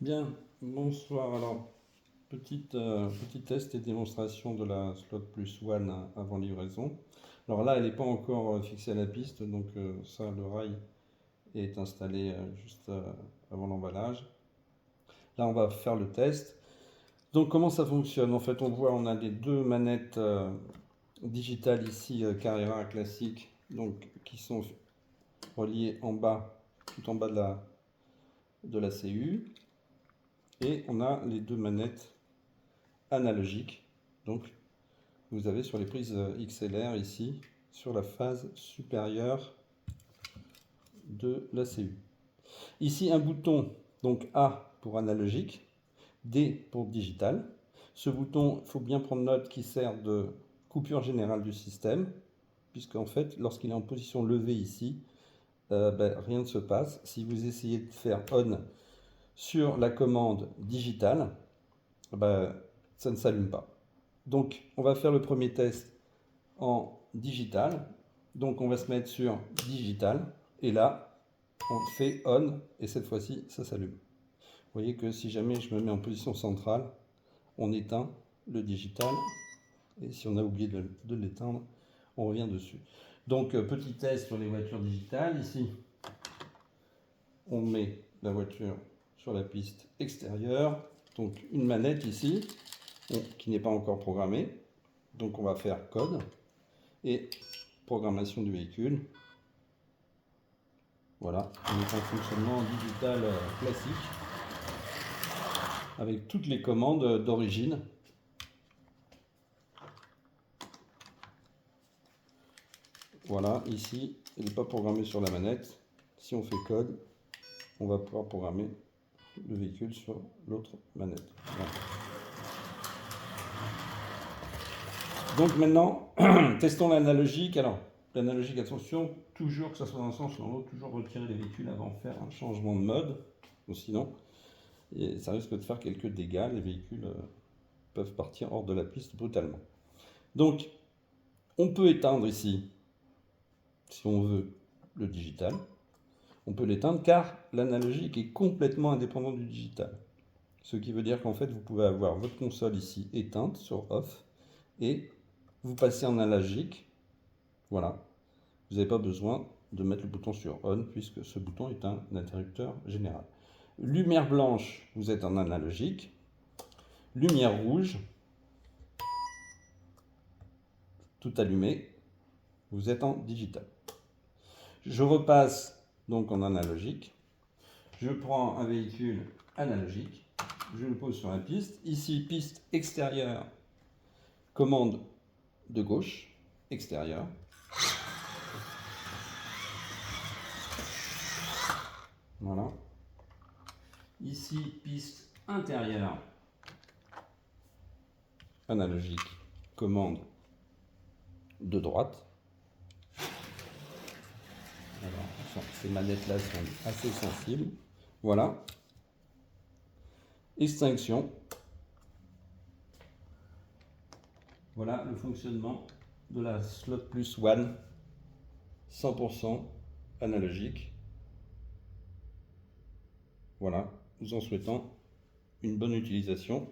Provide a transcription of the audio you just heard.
Bien, bonsoir. Alors, petit test et démonstration de la slot plus one avant livraison. Alors là, elle n'est pas encore fixée à la piste, donc ça, le rail est installé juste avant l'emballage. Là, on va faire le test. Donc, comment ça fonctionne? En fait, on voit, on a les deux manettes digitales ici, Carrera classique, donc qui sont reliées en bas, tout en bas de la CU. Et on a les deux manettes analogiques. Donc, vous avez sur les prises XLR ici, sur la phase supérieure de la CU. Ici, un bouton, donc A pour analogique, D pour digital. Ce bouton, il faut bien prendre note qu'il sert de coupure générale du système, puisqu'en fait, lorsqu'il est en position levée ici, rien ne se passe. Si vous essayez de faire on sur la commande digitale, ça ne s'allume pas. Donc, on va faire le premier test en digital. Donc, on va se mettre sur digital. Et là, on fait on. Et cette fois-ci, ça s'allume. Vous voyez que si jamais je me mets en position centrale, on éteint le digital. Et si on a oublié de l'éteindre, on revient dessus. Donc, petit test sur les voitures digitales. Ici, on met la voiture sur la piste extérieure. Donc, une manette ici, qui n'est pas encore programmée. Donc, on va faire code et programmation du véhicule. Voilà, on est en fonctionnement digital classique avec toutes les commandes d'origine. Voilà, ici, elle n'est pas programmée sur la manette. Si on fait code, on va pouvoir programmer le véhicule sur l'autre manette. Voilà. Donc maintenant, testons l'analogique. Alors, l'analogique, attention, toujours que ça soit dans un sens ou dans l'autre, toujours retirer les véhicules avant de faire un changement de mode. Ou sinon, et ça risque de faire quelques dégâts. Les véhicules peuvent partir hors de la piste brutalement. Donc, on peut éteindre ici, si on veut, le digital. On peut l'éteindre car l'analogique est complètement indépendant du digital. Ce qui veut dire qu'en fait, vous pouvez avoir votre console ici éteinte sur off et vous passez en analogique. Voilà. Vous n'avez pas besoin de mettre le bouton sur on puisque ce bouton est un interrupteur général. Lumière blanche, vous êtes en analogique. Lumière rouge, tout allumé, vous êtes en digital. Je repasse donc en analogique. Je prends un véhicule analogique. Je le pose sur la piste. Ici, piste extérieure, commande de gauche, extérieure. Voilà. Ici, piste intérieure, analogique, commande de droite. Alors, ces manettes-là sont assez sensibles. Voilà. Extinction. Voilà le fonctionnement de la slot plus one 100% analogique. Voilà, nous en souhaitons une bonne utilisation.